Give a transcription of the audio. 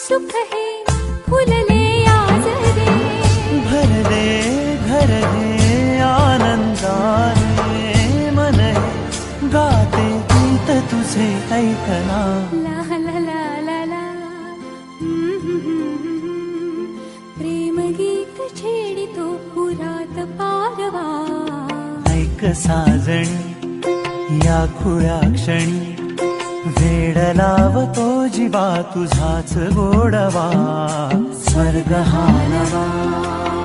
सुख है फुलले आजरे, भरले घर हे आनंदाने, मन हे गाते गीत तुझे ऐकना. ला ला ला ला ला. प्रेम गीत छेडितो पुरात पारवा. ऐक साजणी या खुळ्या क्षणी, वेड लावतो जीवा तुझाच गोडवा. स्वर्ग हा नवा